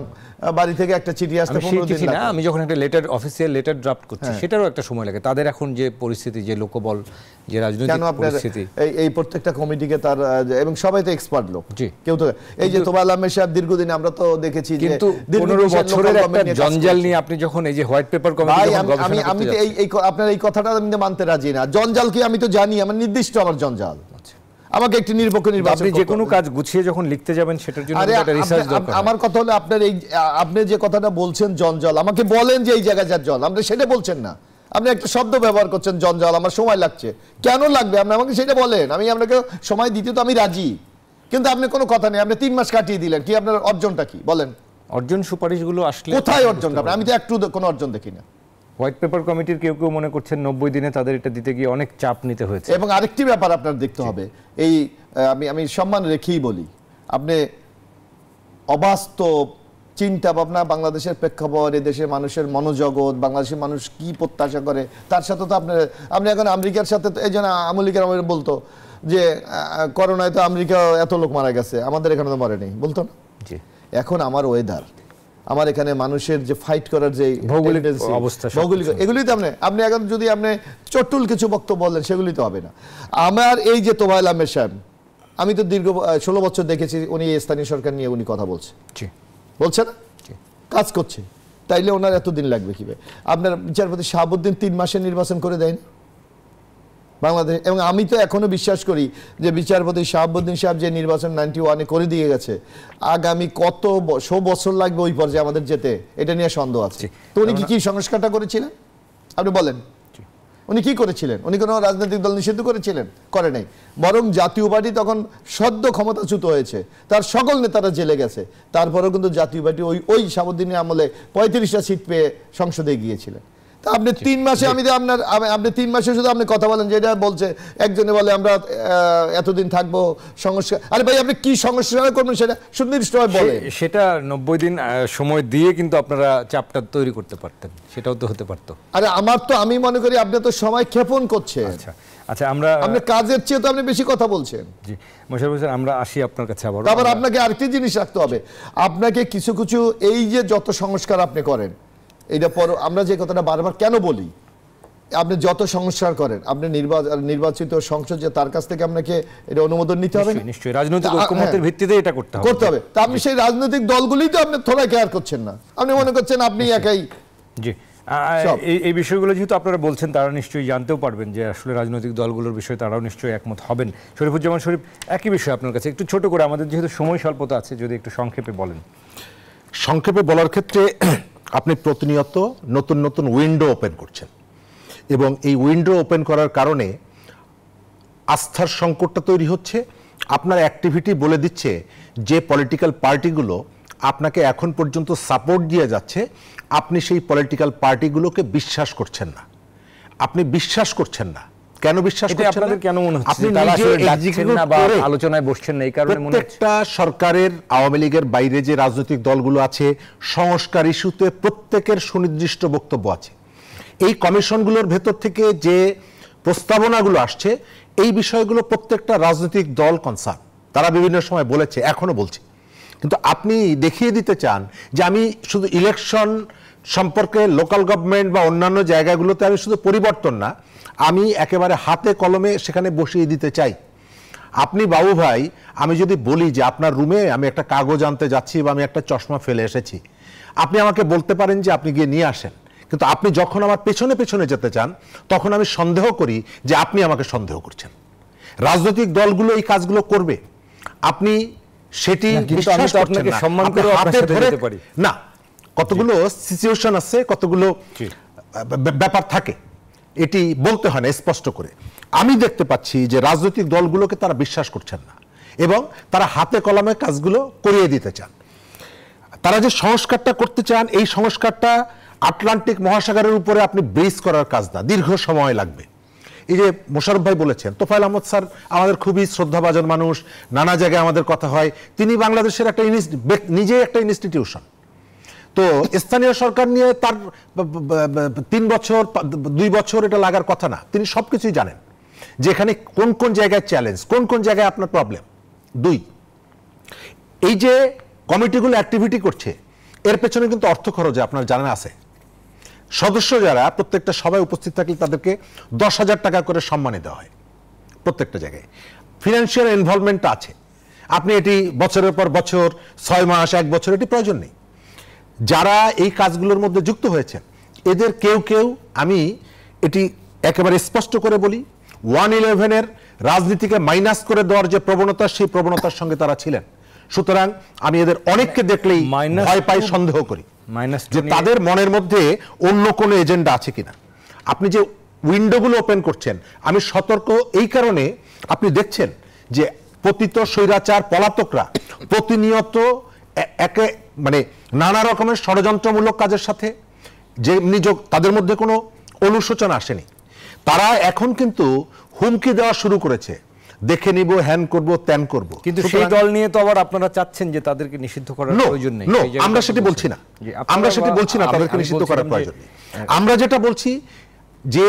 Speaker 2: বাড়ি থেকে একটা চিঠি আসতে 15 দিন লাগে।
Speaker 1: আমি যখন একটা লেটার, অফিসিয়াল লেটার ড্রাফট করছি, সেটারও একটা সময় লাগে। তাদের এখন যে পরিস্থিতি, যে লোকবল, যে রাজনৈতিক পরিস্থিতি,
Speaker 2: এই প্রত্যেকটা কমিটিকে তার, এবং সবাই তো এক্সপার্ট লোক, কেউ তো এই যে তোবাল আহমেদ সাহেব দীর্ঘদিন আমরা তো দেখেছি যে
Speaker 1: 15 বছরের একটা জঞ্জাল নিয়ে আপনি যখন এই যে হোয়াইট পেপার কমিটি
Speaker 2: আমি আপনার এই কথাটা আমি মানতে রাজি না। জঞ্জাল কি আমি তো জানি, আমার নির্দিষ্ট আমার জঞ্জাল। আমাকে একটি নিরপেক্ষ নির্বাচন,
Speaker 1: আপনি যে কোনো কাজ গুছিয়ে যখন লিখতে যাবেন সেটার জন্য একটা রিসার্চ দরকার।
Speaker 2: আমার কথা হলো আপনি যে কথাটা বলছেন জঞ্জাল, আমাকে বলেন যে এই জায়গায় যার জল, আপনি সেটা বলছেন না। আপনি একটা শব্দ ব্যবহার করছেন জঞ্জাল, আমার সময় লাগছে। কেন লাগবে? আপনি আমাকে সেটা বলেন, আমি আপনাকে সময় দিতে তো আমি রাজি, কিন্তু আপনি কোনো কথা নেই। আপনি 3 মাস কাটিয়ে দিলেন, কি আপনার অর্জনটা কি বলেন?
Speaker 1: অর্জন সুপারিশগুলো আসলে
Speaker 2: কোথায় অর্জনটা? আমি তো একটু কোনো অর্জন দেখি না।
Speaker 1: হোয়াইট পেপার কমিটির কেউ মনে করছেন 90 দিনে তাদের এটা দিতে গিয়ে অনেক চাপ নিতে হয়েছে।
Speaker 2: এবং আরেকটি ব্যাপার আপনার দেখতে হবে, এই আমি সম্মান রেখেই বলি, আপনি অবাস্তব চিন্তা ভাবনা, বাংলাদেশের প্রেক্ষাপট, দেশের মানুষের মনোজগৎ, বাংলাদেশের মানুষ কি প্রত্যাশা করে, তার সাথে তো আপনি এখন আমেরিকার সাথে, এই জন্য আমলিকার আমাদের বলতো যে করোনায় তো আমেরিকা এত লোক মারা গেছে, আমাদের এখানে তো মরে নেই, বলতো না? এখন আমার ওয়েদার, আমার এখানে মানুষের যে ফাইট করার যে
Speaker 1: ভৌগোলিক অবস্থা,
Speaker 2: এগুলি তো আপনি এখন যদি আপনি চটুল কিছু বক্তব্য বললেন, সেগুলি তো হবে না। আমার এই যে তোবাইল আহমেদ সাহেব, আমি তো দীর্ঘ 16 বছর দেখেছি উনি স্থানীয় সরকার নিয়ে উনি কথা বলছে না, কাজ করছে, তাইলে ওনার এতদিন লাগবে কিভাবে? আপনার বিচারপতি শাহাবুদ্দিন 3 মাসে নির্বাচন করে দেন বাংলাদেশ। এবং আমি তো এখনো বিশ্বাস করি যে বিচারপতি শাহাবুদ্দিন সাহেব যে নির্বাচন 91-এ করে দিয়ে গেছে, আগামী কত 100 বছর লাগবে ওই পর্যায়ে আমাদের যেতে, এটা নিয়ে সন্দেহ আছে। তো উনি কি সংস্কারটা করেছিলেন? আপনি বলেন, উনি কি করেছিলেন? উনি কোনো রাজনৈতিক দল নিষিদ্ধ করেছিলেন? করে নাই। বরং জাতীয় পার্টি তখন সদ্য ক্ষমতাচ্যুত হয়েছে, তার সকল নেতারা জেলে গেছে, তারপরেও কিন্তু জাতীয় পার্টি ওই শাহাবুদ্দিনের আমলে 35টা সিট পেয়ে সংসদে গিয়েছিলেন। তা আপনি 3 মাসে আপনি 3 মাসে শুধু আপনি কথা বলেন, যেটা বলছে একজনে বলে আমরা এতদিন থাকবো সংস্কার। আরে ভাই, আপনি কি সংস্কার করবেন সেটা সুনির্দিষ্টভাবে বলেন।
Speaker 1: সেটা 90 দিন সময় দিয়ে কিন্তু আপনারা চাপটা তৈরি করতে পারতেন, সেটাও তো হতে পারতো।
Speaker 2: আরে আমি মনে করি আপনি তো সময় ক্ষেপণ করছেন।
Speaker 1: আচ্ছা, আপনি
Speaker 2: কাজের চেয়ে তো আপনি বেশি কথা বলছেন।
Speaker 1: জি মোশাররফ হোসেন, আমরা আসি আপনার কাছে আবার।
Speaker 2: তারপর আপনাকে আরেকটি জিনিস রাখতে হবে, আপনাকে কিছু এই যে যত সংস্কার আপনি করেন, এটা আমরা যে কথাটা বারবার কেন বলি, আপনি যত সংস্কার করেন, আপনি নির্বাচিত সংসদ যে তার কাছ থেকে আপনাকে এটা অনুমোদন নিতে হবে।
Speaker 1: নিশ্চয়ই রাজনৈতিক ঐক্যমতের ভিত্তিতে এটা করতে হবে।
Speaker 2: তা আপনি সেই রাজনৈতিক দলগুলি তো আপনি থোড়া কেয়ার করছেন না, আপনি মনে করছেন আপনি একাই।
Speaker 1: জি,
Speaker 2: সব।
Speaker 1: এই বিষয়গুলো যেহেতু আপনারা বলছেন, তারা নিশ্চয়ই জানতেও পারবেন যে আসলে রাজনৈতিক দলগুলোর বিষয়ে তারাও নিশ্চয়ই একমত হবেন। শরীফুজ্জামান শরীফ, একই বিষয় আপনার কাছে একটু ছোট করে, আমাদের যেহেতু সময় স্বল্পতা আছে, যদি একটু সংক্ষেপে বলেন।
Speaker 3: সংক্ষেপে বলার ক্ষেত্রে আপনি প্রতিনিয়ত নতুন নতুন উইন্ডো ওপেন করছেন, এবং এই উইন্ডো ওপেন করার কারণে আস্থার সংকটটা তৈরি হচ্ছে। আপনার অ্যাক্টিভিটি বলে দিচ্ছে যে পলিটিক্যাল পার্টিগুলো আপনাকে এখন পর্যন্ত সাপোর্ট দিয়ে যাচ্ছে, আপনি সেই পলিটিক্যাল পার্টিগুলোকে বিশ্বাস করছেন না। আপনি বিশ্বাস করছেন না, কেন বিশ্বাস
Speaker 1: এটা
Speaker 3: করছেন না?
Speaker 1: আপনাদের কেন মনে হচ্ছে
Speaker 3: আপনি
Speaker 1: যে তারা
Speaker 3: নিজে
Speaker 1: আসলে ডাকছেন
Speaker 3: execute
Speaker 1: না বা
Speaker 3: করে
Speaker 1: আলোচনায় বসছেন না, এই কারণে মনে হচ্ছে?
Speaker 3: প্রত্যেকটা সরকারের, আওয়ামী লীগের বাইরে যে রাজনৈতিক দলগুলো আছে, সংস্কার ইস্যুতে প্রত্যেকের সুনির্দিষ্ট বক্তব্য আছে। এই কমিশনগুলোর ভেতর থেকে যে প্রস্তাবনাগুলো আসছে, এই বিষয়গুলো প্রত্যেকটা রাজনৈতিক দল কনসার্ন, তারা বিভিন্ন সময় বলেছে, এখনো বলছে। কিন্তু আপনি দেখিয়ে দিতে চান যে আমি শুধু ইলেকশন সম্পর্কে লোকাল গভর্নমেন্ট বা অন্যান্য জায়গাগুলোতে আমি শুধু পরিবর্তন না, আমি একেবারে হাতে কলমে সেখানে বসিয়ে দিতে চাই। আপনি বাবু ভাই, আমি যদি বলি যে আপনার রুমে আমি একটা কাগজ আনতে যাচ্ছি বা আমি একটা চশমা ফেলে এসেছি, আপনি আমাকে বলতে পারেন যে আপনি গিয়ে নিয়ে আসেন। কিন্তু আপনি যখন আমার পেছনে পেছনে যেতে চান, তখন আমি সন্দেহ করি যে আপনি আমাকে সন্দেহ করছেন। রাজনৈতিক দলগুলো এই কাজগুলো করবে, আপনি সেটি
Speaker 1: কিন্তু আমি
Speaker 3: বিশ্বাস
Speaker 1: তো
Speaker 3: করছেন
Speaker 1: আপনাকে
Speaker 3: না।
Speaker 1: সম্মান
Speaker 3: আপনি
Speaker 1: করেও আপনার
Speaker 3: হাতে
Speaker 1: সাথে
Speaker 3: ধরে
Speaker 1: যেতে পারি।
Speaker 3: না, কতগুলো সিচুয়েশন আছে, কতগুলো ব্যাপার থাকে, এটি বলতে হয় না স্পষ্ট করে। আমি দেখতে পাচ্ছি যে রাজনৈতিক দলগুলোকে তারা বিশ্বাস করছেন না, এবং তারা হাতে কলমে কাজগুলো করিয়ে দিতে চান। তারা যে সংস্কারটা করতে চান, এই সংস্কারটা আটলান্টিক মহাসাগরের উপরে আপনি ব্রিজ করার কাজ না, দীর্ঘ সময় লাগবে। এই যে মোশাররফ ভাই বলেছেন, তোফায়েল আহমদ স্যার আমাদের খুবই শ্রদ্ধাভাজন মানুষ, নানা জায়গায় আমাদের কথা হয়, তিনি বাংলাদেশের একটা নিজেই একটা ইনস্টিটিউশন। তো স্থানীয় সরকার নিয়ে তার 3 বছর 2 বছর এটা লাগার কথা না, তিনি সবকিছুই জানেন যে এখানে কোন কোন জায়গায় চ্যালেঞ্জ, কোন কোন জায়গায় আপনার প্রবলেম। 2, এই যে কমিটিগুলো অ্যাক্টিভিটি করছে, এর পেছনে কিন্তু অর্থ খরচ আপনার জানা আছে। সদস্য যারা প্রত্যেকটা সভায় উপস্থিত থাকলে তাদেরকে 10,000 টাকা করে সম্মানী দেওয়া হয় প্রত্যেকটা জায়গায়। ফিনান্সিয়াল ইনভলভমেন্ট আছে, আপনি এটি বছরের পর বছর, 6 মাস, 1 বছর, এটি প্রয়োজন নেই। যারা এই কাজগুলোর মধ্যে যুক্ত হয়েছেন, এদের কেউ কেউ, আমি এটি একেবারে স্পষ্ট করে বলি, 111-এর রাজনীতিকে মাইনাস করে দেওয়ার যে প্রবণতা, সেই প্রবণতার সঙ্গে তারা ছিলেন। সুতরাং আমি এদের অনেককে দেখলেই ভয় পাই, সন্দেহ করি যে তাদের মনের মধ্যে অন্য কোনো এজেন্ডা আছে কিনা। আপনি যে উইন্ডোগুলো ওপেন করছেন, আমি সতর্ক এই কারণে, আপনি দেখছেন যে পতিত স্বৈরাচার পলাতকরা প্রতিনিয়ত একে মানে নানা রকমের ষড়যন্ত্রমূলক কাজের সাথে, যে তাদের মধ্যে কোনো অনুশোচনা আসেনি, তারা এখন কিন্তু হুমকি দেওয়া শুরু করেছে, দেখে নিব, হ্যান করব, ত্যান করব।
Speaker 1: কিন্তু সেই দল নিয়ে তো আবার আপনারা চাচ্ছেন যে তাদেরকে নিষিদ্ধ করার প্রয়োজন নেই।
Speaker 3: আমরা সেটি বলছি না, আমরা সেটি বলছি না তাদেরকে নিষিদ্ধ করার প্রয়োজন নেই। আমরা যেটা বলছি যে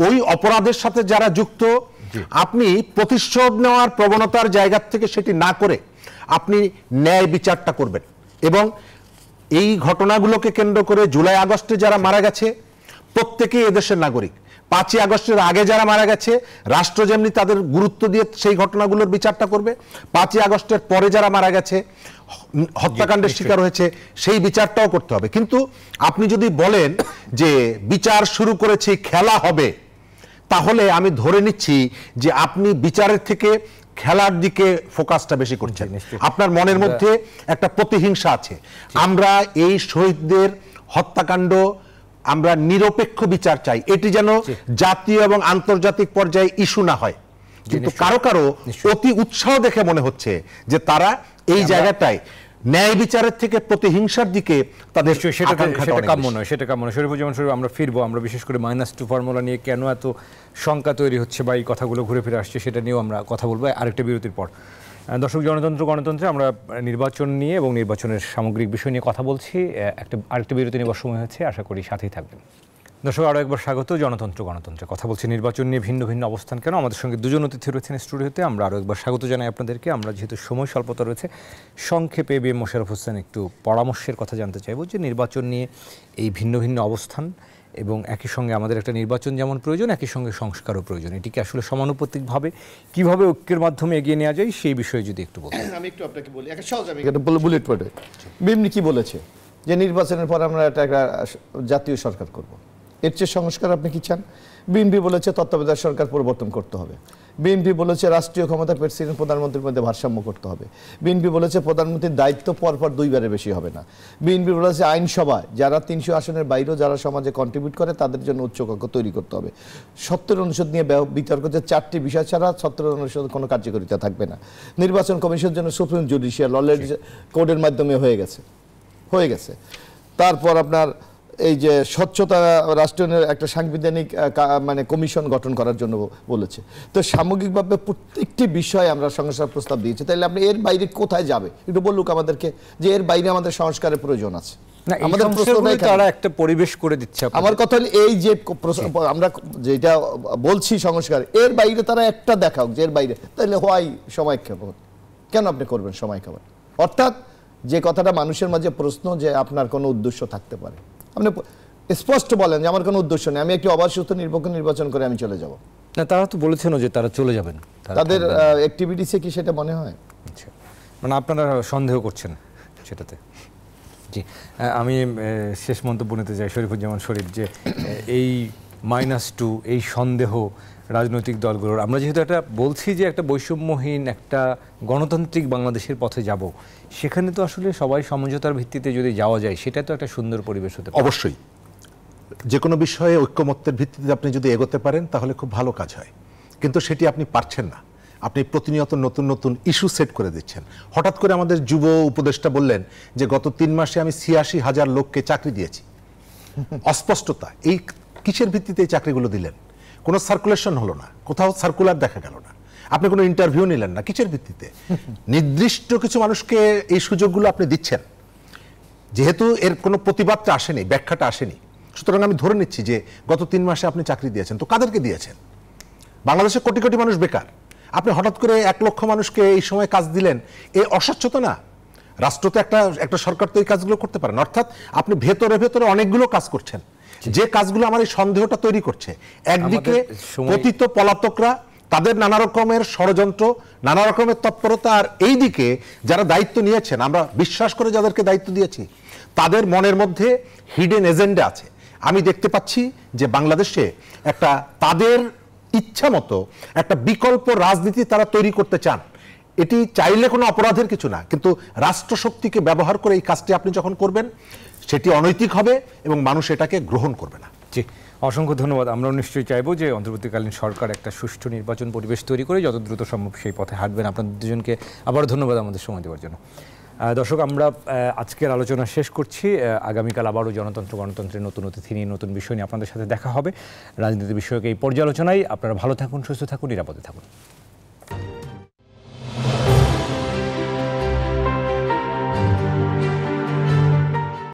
Speaker 3: ওই অপরাধের সাথে যারা যুক্ত, আপনি প্রতিশোধ নেওয়ার প্রবণতার জায়গা থেকে সেটি না করে আপনি ন্যায় বিচারটা করবেন। এবং এই ঘটনাগুলোকে কেন্দ্র করে জুলাই আগস্টে যারা মারা গেছে, প্রত্যেকেই এদেশের নাগরিক। 5ই আগস্টের আগে যারা মারা গেছে, রাষ্ট্র যেমনি তাদের গুরুত্ব দিয়ে সেই ঘটনাগুলোর বিচারটা করবে, 5ই আগস্টের পরে যারা মারা গেছে, হত্যাকাণ্ডের শিকার হয়েছে, সেই বিচারটাও করতে হবে। কিন্তু আপনি যদি বলেন যে বিচার শুরু করেছি, খেলা হবে, তাহলে আমি ধরে নিচ্ছি যে আপনি বিচারের থেকে খেলার দিকে ফোকাসটা বেশি করছেন। আপনার মনের মধ্যে একটা প্রতিহিংসা আছে। আমরা এই শহীদদের হত্যাকাণ্ড, আমরা নিরপেক্ষ বিচার চাই, এটি যেন জাতীয় এবং আন্তর্জাতিক পর্যায়ে ইস্যু না হয়। কিন্তু কারো কারো অতি উৎসাহ দেখে মনে হচ্ছে যে তারা এই জায়গাটায় ন্যায় বিচারের থেকে প্রতিহিংসার দিকে তাদের
Speaker 1: সেটা কাম্য নয়, সেটা কাম্য নয়। শরীফুজ্জামান শরীফ, আমরা ফিরবো, আমরা বিশেষ করে -2 ফর্মুলা নিয়ে কেন এত শঙ্কা তৈরি হচ্ছে বা এই কথাগুলো ঘুরে ফিরে আসছে, সেটা নিয়েও আমরা কথা বলবো আরেকটা বিরতির পর। দর্শক, গণতন্ত্রে আমরা নির্বাচন নিয়ে এবং নির্বাচনের সামগ্রিক বিষয় নিয়ে কথা বলছি। আরেকটা বিরতি নেবার সময় হচ্ছে, আশা করি সাথেই থাকবেন। দর্শক, আরও একবার স্বাগত। গণতন্ত্রে কথা বলছি নির্বাচন নিয়ে, ভিন্ন ভিন্ন অবস্থান কেন। আমাদের সঙ্গে 2 জন অতিথি রয়েছেন স্টুডিওতে, আমরা আরও একবার স্বাগত জানাই আপনাদেরকে। আমরা যেহেতু সময় স্বল্পতা রয়েছে, সংক্ষেপে বি এম মোশাররফ হোসেন একটু পরামর্শের কথা জানতে চাইব যে নির্বাচন নিয়ে এই ভিন্ন ভিন্ন অবস্থান, এবং একই সঙ্গে আমাদের একটা নির্বাচন যেমন প্রয়োজন, একই সঙ্গে সংস্কারও প্রয়োজন। এটিকে আসলে সমানুপাতিকভাবে কিভাবে ঐক্যের মাধ্যমে এগিয়ে নেওয়া যায়, সেই বিষয়ে যদি একটু বলতেন।
Speaker 2: আমি একটু আপনাকে বলি, একটা সহজ, আমি এটা বুলেট পয়েন্টে বিমনি কি বলেছে। যে নির্বাচনের পর আমরা একটা জাতীয় সরকার করব। এর চেয়ে সংস্কার আপনি কি চান? বিএনপি বলেছে তত্ত্বাবধায়ক সরকার পরিবর্তন করতে হবে। বিএনপি বলেছে রাষ্ট্রীয় ক্ষমতা প্রেসিডেন্ট প্রধানমন্ত্রীর মধ্যে ভারসাম্য করতে হবে। বিএনপি বলেছে প্রধানমন্ত্রীর দায়িত্ব পরপর 2 বারের বেশি হবে না। বিএনপি বলেছে আইনসভায় যারা 300 আসনের বাইরেও যারা সমাজে কন্ট্রিবিউট করে তাদের জন্য উচ্চকক্ষ তৈরি করতে হবে। 70 অনুচ্ছেদ নিয়ে বিতর্ক যে 4টি বিষয় ছাড়া 70 অনুচ্ছেদ কোনো কার্যকারিতা থাকবে না। নির্বাচন কমিশনের জন্য সুপ্রিম জুডিশিয়াল অলরেডি কোর্টের মাধ্যমে হয়ে গেছে। তারপর আপনার এই যে স্বচ্ছতা রাষ্ট্রের একটা সাংবিধানিক মানে কমিশন গঠন করার জন্য বলেছে। তো সামগ্রিকভাবে প্রত্যেকটি বিষয়ে আমরা সংস্কার প্রস্তাব দিয়েছি। তাহলে আপনি এর বাইরে কোথায় যাবে একটু বলুক আমাদেরকে, যে এর বাইরে আমাদের সংস্কারের প্রয়োজন আছে।
Speaker 1: আমাদের প্রশ্নটাই তারা একটা পরিবেশ করে দিচ্ছে। আমার
Speaker 2: কথা হলো এই যে আমরা যেটা বলছি সংস্কার, এর বাইরে তারা একটা দেখাক যে এর বাইরে, তাহলে হয় সময়ক্ষেপণ। কেন আপনি করবেন সময়ক্ষেপণ? অর্থাৎ যে কথাটা মানুষের মাঝে প্রশ্ন যে আপনার কোনো উদ্দেশ্য থাকতে পারে, আপনি স্পষ্ট বলেন যে আমার কোনো উদ্দেশ্য নেই, আমি একটি অবাধ নিরপেক্ষ নির্বাচন করে আমি চলে যাব।
Speaker 1: না, তারা তো বলেছেন যে তারা চলে যাবেন,
Speaker 2: তাদের অ্যাক্টিভিটিসে কি সেটা মনে হয়?
Speaker 1: আচ্ছা, মানে আপনারা সন্দেহ করছেন সেটাতে? জি, আমি শেষ মন্তব্য নিতে চাই শরীফুজ্জামান শরীফ, যে এই -2 এই সন্দেহ রাজনৈতিক দলগুলোর, আমরা যেহেতু একটা বলছি যে একটা বৈষম্যহীন একটা গণতান্ত্রিক বাংলাদেশের পথে যাব, সেখানে তো আসলে সবাই সমঝোতার ভিত্তিতে যদি যাওয়া যায় সেটা তো একটা সুন্দর পরিবেশ হতে পারে।
Speaker 3: অবশ্যই যে কোনো বিষয়ে ঐক্যমত্যের ভিত্তিতে আপনি যদি এগোতে পারেন তাহলে খুব ভালো কাজ হয়, কিন্তু সেটি আপনি পারছেন না। আপনি প্রতিনিয়ত নতুন নতুন ইস্যু সেট করে দিচ্ছেন। হঠাৎ করে আমাদের যুব উপদেষ্টা বললেন যে গত 3 মাসে আমি 86,000 লোককে চাকরি দিয়েছি। অস্পষ্টতা, এই কিসের ভিত্তিতে এই চাকরিগুলো দিলেন? কোনো সার্কুলেশন হলো না, কোথাও সার্কুলার দেখা গেল না, আপনি কোনো ইন্টারভিউ নিলেন না, কিসের ভিত্তিতে? নির্দিষ্ট কিছু মানুষকে এই সুযোগগুলো আপনি দিচ্ছেন, যেহেতু এর কোনো প্রতিবাদটা আসেনি, ব্যাখ্যাটা আসেনি, সুতরাং আমি ধরে নিচ্ছি যে গত 3 মাসে আপনি চাকরি দিয়েছেন। তো কাদেরকে দিয়েছেন? বাংলাদেশে কোটি কোটি মানুষ বেকার, আপনি হঠাৎ করে 1 লক্ষ মানুষকে এই সময় কাজ দিলেন, এই অস্বচ্ছতা না? রাষ্ট্র তো একটা সরকার তো এই কাজগুলো করতে পারেন। অর্থাৎ আপনি ভেতরে ভেতরে অনেকগুলো কাজ করছেন, যে কাজগুলো আমার এই সন্দেহটা তৈরি করছে। একদিকে পতিত পলাতকরা, তাদের নানা রকমের ষড়যন্ত্র, নানা রকমের তৎপরতা, আর এই দিকে যারা দায়িত্ব নিয়েছেন, আমরা বিশ্বাস করে যাদেরকে দায়িত্ব দিয়েছি, তাদের মনের মধ্যে হিডেন এজেন্ডা আছে। আমি দেখতে পাচ্ছি যে বাংলাদেশে একটা তাদের ইচ্ছা মতো একটা বিকল্প রাজনীতি তারা তৈরি করতে চান। এটি চাইলে কোনো অপরাধের কিছু না, কিন্তু রাষ্ট্রশক্তিকে ব্যবহার করে এই কাজটি আপনি যখন করবেন সেটি অনৈতিক হবে এবং মানুষ এটাকে গ্রহণ করবে না।
Speaker 1: জি, অসংখ্য ধন্যবাদ। আমরাও নিশ্চয়ই চাইবো যে অন্তর্বর্তীকালীন সরকার একটা সুষ্ঠু নির্বাচন পরিবেশ তৈরি করে যত দ্রুত সম্ভব সেই পথে হাঁটবেন। আপনাদের দুজনকে আবার ধন্যবাদ আমাদের সময় দেওয়ার জন্য। দর্শক, আমরা আজকের আলোচনা শেষ করছি। আগামীকাল আবারও গণতন্ত্রের নতুন অতিথি নিয়ে, নতুন বিষয় নিয়ে আপনাদের সাথে দেখা হবে। রাজনীতি বিষয়ক এই পর্যালোচনায় আপনারা ভালো থাকুন, সুস্থ থাকুন, নিরাপদে থাকুন।